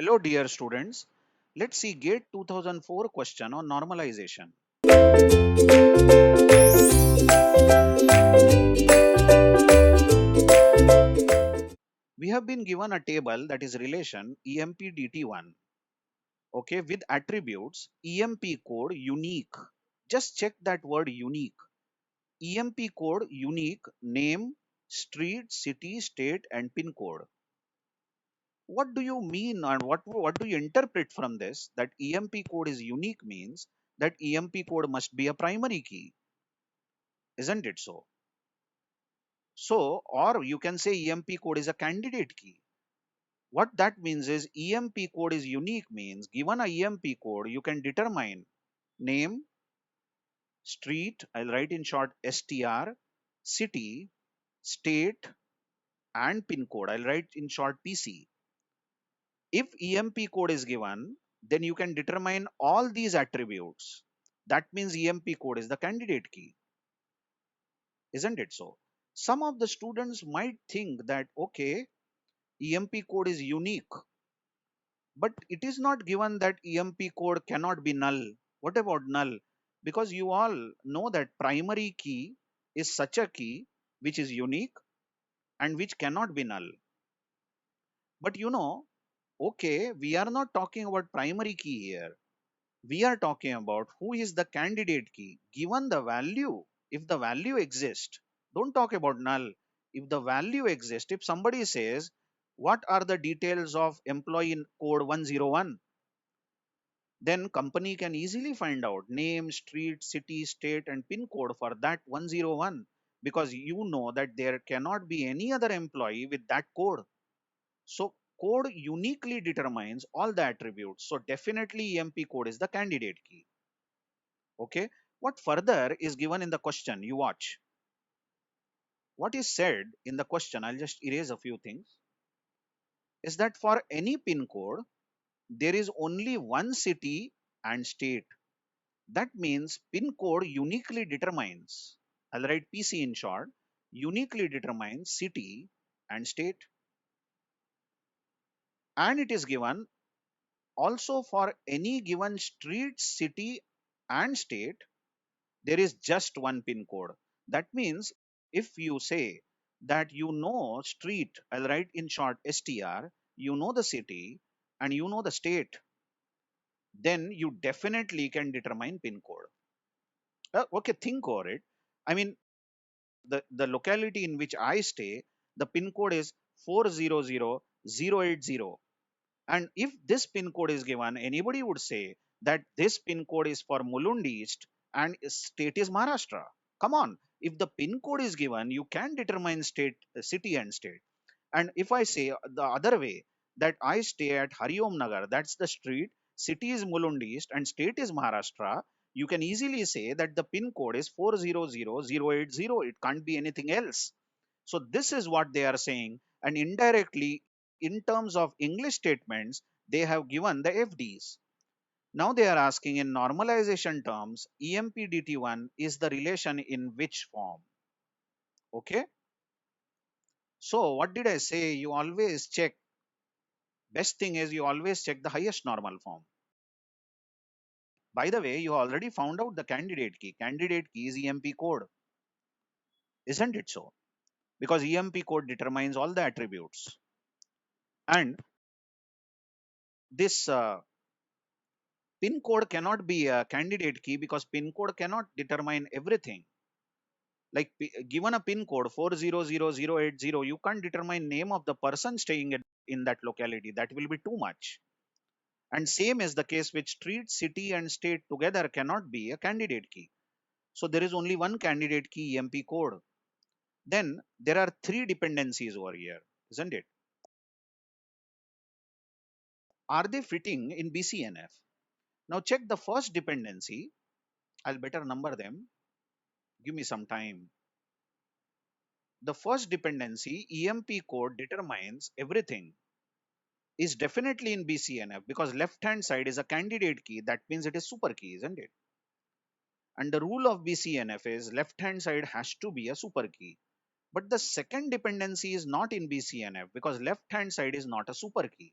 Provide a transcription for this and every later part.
Hello, dear students. Let's see GATE 2004 question on normalization. We have been given a table that is relation EMP DT1, okay, with attributes EMP code unique. Just check that word unique. EMP code unique, name, street, city, state, and pin code. What do you mean, and what do you interpret from this? That EMP code is unique means that EMP code must be a primary key, isn't it so? So, or you can say EMP code is a candidate key. What that means is EMP code is unique means given a EMP code, you can determine name, street, I'll write in short STR, city, state, and pin code. I'll write in short PC. If EMP code is given, then you can determine all these attributes. That means EMP code is the candidate key, isn't it so? Some of the students might think that, okay, EMP code is unique, but it is not given that EMP code cannot be null. What about null? Because you all know that primary key is such a key which is unique and which cannot be null. But okay, we are not talking about primary key here. We are talking about who is the candidate key given the value. If the value exists, don't talk about null. If the value exists, if somebody says, what are the details of employee in code 101? Then company can easily find out name, street, city, state, and pin code for that 101, because you know that there cannot be any other employee with that code. So code uniquely determines all the attributes. So definitely EMP code is the candidate key. Okay. What further is given in the question? You watch. What is said in the question, I'll just erase a few things, is that for any pin code, there is only one city and state. That means pin code uniquely determines, I'll write PC in short, uniquely determines city and state. And it is given also for any given street, city, and state, there is just one pin code. That means if you say that you know street, I'll write in short STR, you know the city and you know the state, then you definitely can determine pin code. Okay, think over it. I mean, the locality in which I stay, the pin code is 400080. And if this pin code is given, anybody would say that this pin code is for Mulund East and state is Maharashtra. Come on, if the pin code is given, you can determine state, city and state. And if I say the other way, that I stay at Hariom Nagar, that's the street, city is Mulund East and state is Maharashtra, you can easily say that the pin code is 400080. It can't be anything else. So this is what they are saying. And indirectly, in terms of English statements, they have given the FDs. Now they are asking in normalization terms, EMPDT1 is the relation in which form? Okay. So what did I say? You always check. Best thing is you always check the highest normal form. By the way, you already found out the candidate key. Candidate key is EMP code. Isn't it so? Because EMP code determines all the attributes. And this pin code cannot be a candidate key because pin code cannot determine everything. Like given a pin code 400080, you can't determine name of the person staying in that locality. That will be too much. And same is the case with street, city, and state together cannot be a candidate key. So there is only one candidate key, EMP code. Then there are three dependencies over here, isn't it? Are they fitting in BCNF? Now check the first dependency. I'll better number them. Give me some time. The first dependency, EMP code determines everything, is definitely in BCNF because left hand side is a candidate key. That means it is super key, isn't it? And the rule of BCNF is left hand side has to be a super key. But the second dependency is not in BCNF because left hand side is not a super key.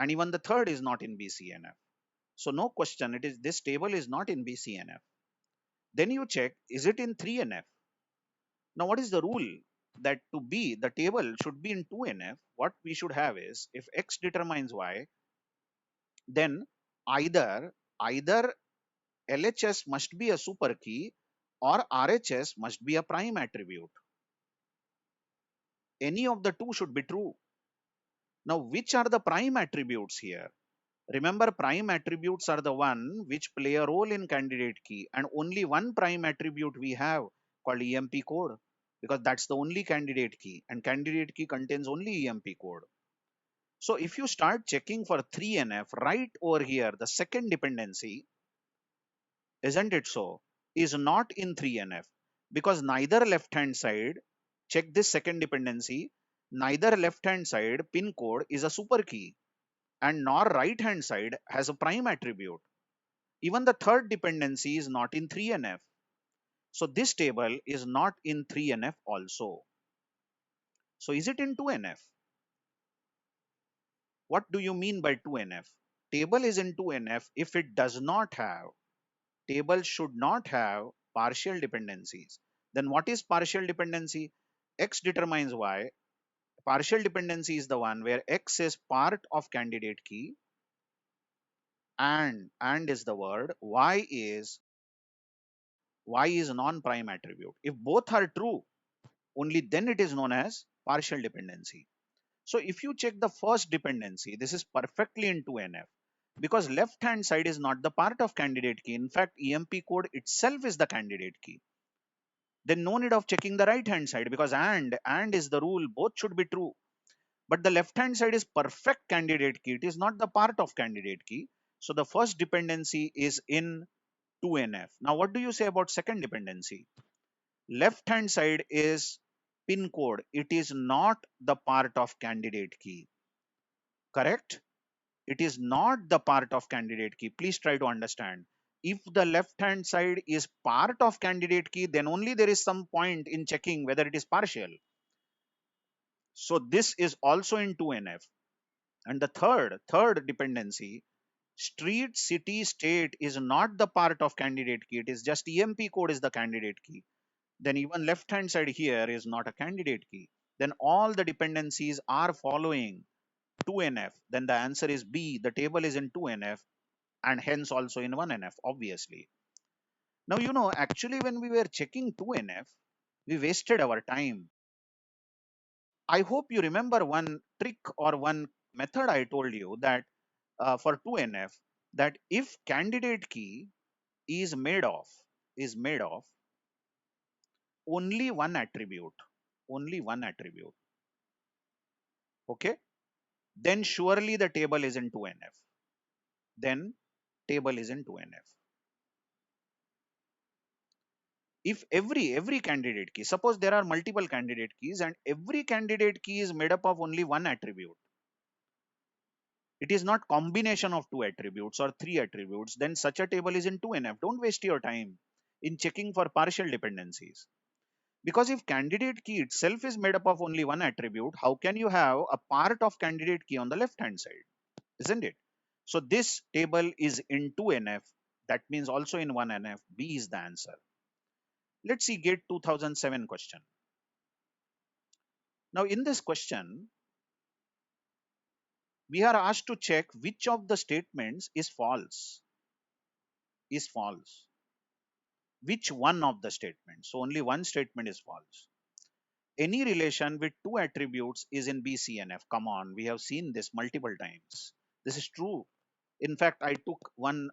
and even the third is not in BCNF. So no question, it is this table is not in BCNF. Then you check, is it in 3NF? Now what is the rule? That to be the table should be in 2NF, what we should have is, if X determines Y, then either LHS must be a super key or RHS must be a prime attribute. Any of the two should be true. Now which are the prime attributes here? Remember, prime attributes are the one which play a role in candidate key, and only one prime attribute we have, called EMP code, because that's the only candidate key, and candidate key contains only EMP code. So if you start checking for 3NF, right over here, the second dependency, isn't it so, is not in 3NF, because neither left hand side, check this second dependency, neither left hand side pin code is a super key, and nor right hand side has a prime attribute. Even the third dependency is not in 3NF. So this table is not in 3NF also. So is it in 2NF? What do you mean by 2NF? Table is in 2NF if it does not have, table should not have partial dependencies. Then what is partial dependency? X determines Y. Partial dependency is the one where X is part of candidate key and is the word, Y is non-prime attribute. If both are true, only then it is known as partial dependency. So if you check the first dependency, this is perfectly in 2NF, because left hand side is not the part of candidate key. In fact, EMP code itself is the candidate key. Then no need of checking the right hand side, because and is the rule, both should be true. But the left hand side is perfect candidate key, it is not the part of candidate key. So the first dependency is in 2NF. Now what do you say about second dependency? Left hand side is pin code, it is not the part of candidate key. Correct? It is not the part of candidate key. Please try to understand. If the left hand side is part of candidate key, then only there is some point in checking whether it is partial. So this is also in 2NF. And the third dependency, street, city, state is not the part of candidate key. It is just EMP code is the candidate key. Then even left hand side here is not a candidate key. Then all the dependencies are following 2NF. Then the answer is B. The table is in 2NF and hence also in 1NF, obviously. Now, actually when we were checking 2NF, we wasted our time. I hope you remember one trick or one method I told you, that for 2NF, that if candidate key is made of only one attribute, okay, then surely the table is in 2NF. Then table is in 2NF. If every candidate key, suppose there are multiple candidate keys and every candidate key is made up of only one attribute, it is not combination of two attributes or three attributes, then such a table is in 2NF. Don't waste your time in checking for partial dependencies. Because if candidate key itself is made up of only one attribute, how can you have a part of candidate key on the left hand side? Isn't it? So this table is in 2NF. That means also in 1NF. B is the answer. Let's see GATE 2007 question. Now in this question, we are asked to check which of the statements is false. Which one of the statements? So only one statement is false. Any relation with two attributes is in BCNF. Come on, we have seen this multiple times. This is true. In fact, I took one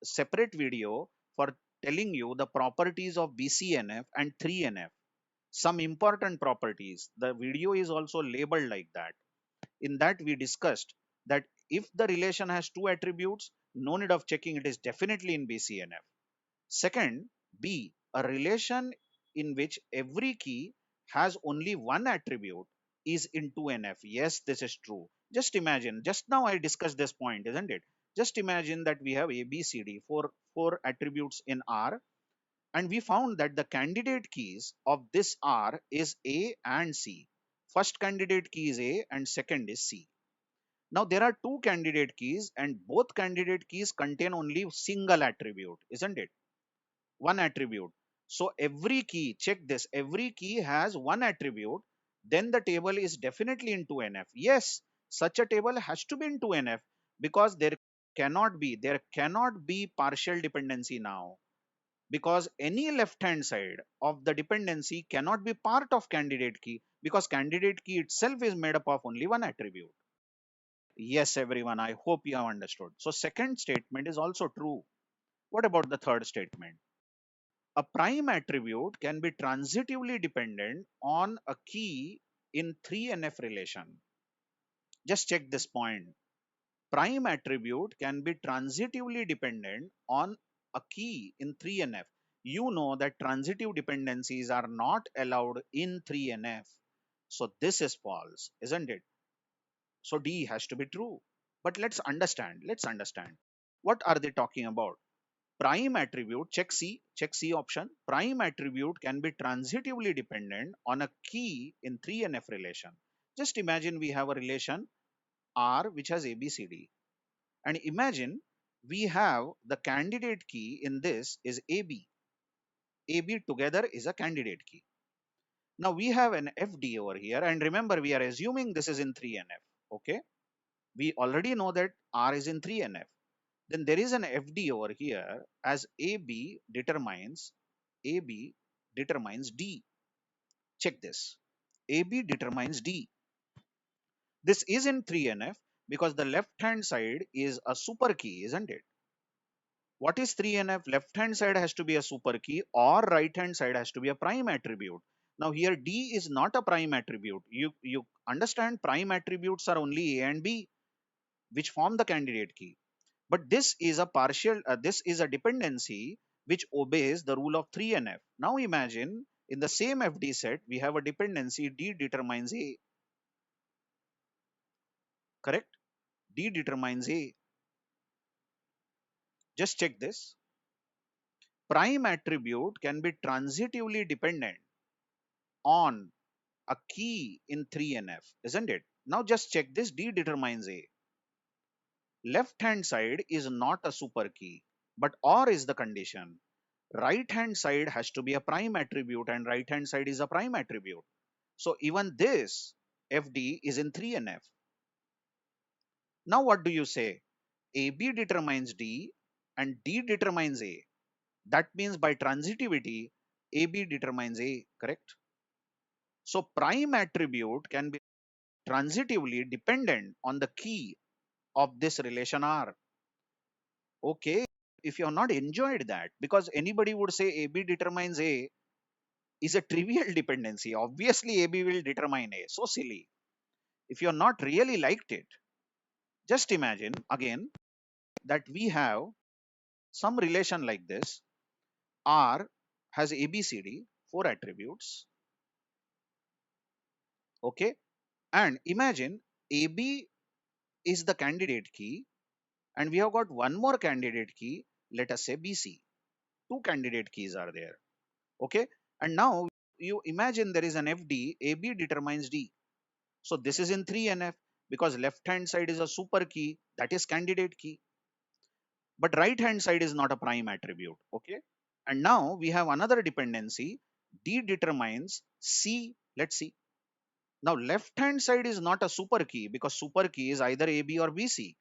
separate video for telling you the properties of BCNF and 3NF. Some important properties. The video is also labeled like that. In that we discussed that if the relation has two attributes, no need of checking, it is definitely in BCNF. Second, B, a relation in which every key has only one attribute is in 2NF. Yes, this is true. Just imagine, just now I discussed this point, isn't it? Just imagine that we have A, B, C, D, four attributes in R, and we found that the candidate keys of this R is A and C. First candidate key is A and second is C. Now there are two candidate keys and both candidate keys contain only single attribute, isn't it? One attribute. So every key, check this, every key has one attribute, then the table is definitely in 2NF. Yes, such a table has to be in 2NF because there cannot be partial dependency now, because any left hand side of the dependency cannot be part of candidate key because candidate key itself is made up of only one attribute. Yes, everyone, I hope you have understood. So second statement is also true. What about the third statement? A prime attribute can be transitively dependent on a key in 3NF relation. Just check this point. Prime attribute can be transitively dependent on a key in 3NF. You know that transitive dependencies are not allowed in 3NF. So this is false, isn't it? So D has to be true. But let's understand. What are they talking about? Prime attribute, check C option. Prime attribute can be transitively dependent on a key in 3NF relation. Just imagine we have a relation R which has ABCD. And imagine we have the candidate key in this is AB. AB together is a candidate key. Now we have an FD over here, and remember we are assuming this is in 3NF. Okay, we already know that R is in 3NF. Then there is an FD over here as AB determines D. Check this. AB determines D. This is in 3NF because the left hand side is a super key, isn't it? What is 3NF? Left hand side has to be a super key or right hand side has to be a prime attribute. Now here D is not a prime attribute. You understand prime attributes are only A and B, which form the candidate key. But this is a this is a dependency which obeys the rule of 3NF. Now imagine in the same FD set, we have a dependency D determines A, correct? D determines A. Just check this. Prime attribute can be transitively dependent on a key in 3NF, isn't it? Now just check this, D determines A. Left hand side is not a super key, but OR is the condition. Right hand side has to be a prime attribute and right hand side is a prime attribute. So even this FD is in 3NF. Now what do you say? AB determines D and D determines A. That means by transitivity, AB determines A, correct? So prime attribute can be transitively dependent on the key of this relation R. Okay, if you have not enjoyed that, because anybody would say AB determines A is a trivial dependency. Obviously, AB will determine A. So silly. If you have not really liked it, just imagine again that we have some relation like this. R has ABCD, four attributes. Okay. And imagine AB is the candidate key and we have got one more candidate key, let us say BC. Two candidate keys are there. Okay. And now you imagine there is an FD, AB determines D. So this is in 3NF because left hand side is a super key, that is candidate key. But right hand side is not a prime attribute. Okay. And now we have another dependency, D determines C. Let's see. Now left hand side is not a super key because super key is either AB or BC.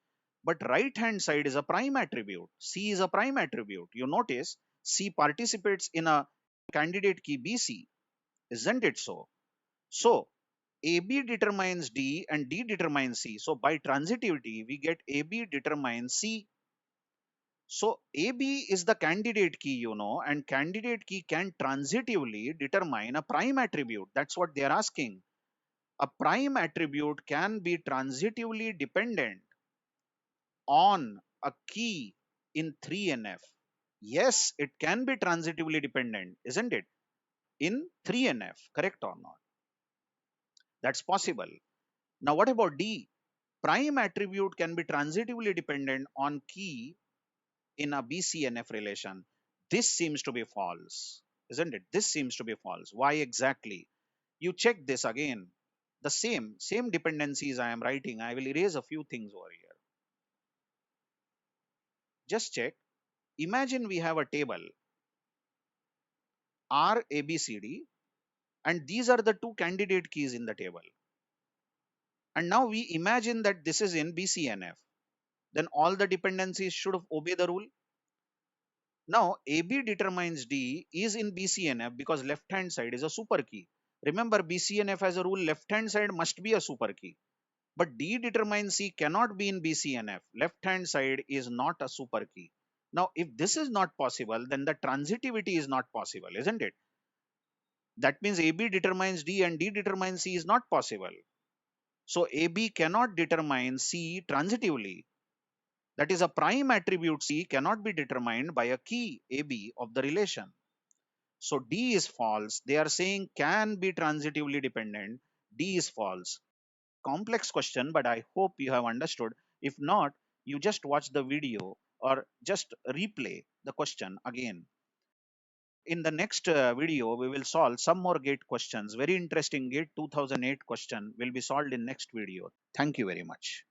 But right hand side is a prime attribute. C is a prime attribute. You notice C participates in a candidate key BC. Isn't it so? So AB determines D and D determines C. So by transitivity, we get AB determines C. So AB is the candidate key, you know, and candidate key can transitively determine a prime attribute. That's what they are asking. A prime attribute can be transitively dependent on a key in 3NF. Yes, it can be transitively dependent, isn't it? In 3NF, correct or not? That's possible. Now, what about D? Prime attribute can be transitively dependent on key in a BCNF relation. This seems to be false, isn't it? This seems to be false. Why exactly? You check this again. The same dependencies I am writing, I will erase a few things over here. Just check. Imagine we have a table R, A, B, C, D, and these are the two candidate keys in the table. And now we imagine that this is in BCNF. Then all the dependencies should obey the rule. Now AB determines D is in BCNF because left hand side is a super key. Remember, BCNF has a rule, left hand side must be a super key. But D determines C cannot be in BCNF. Left hand side is not a super key. Now, if this is not possible, then the transitivity is not possible, isn't it? That means AB determines D and D determines C is not possible. So AB cannot determine C transitively. That is, a prime attribute C cannot be determined by a key AB of the relation. So D is false. They are saying can be transitively dependent. D is false. Complex question, but I hope you have understood. If not, you just watch the video or just replay the question again. In the next video, we will solve some more gate questions. Very interesting gate 2008 question will be solved in next video. Thank you very much.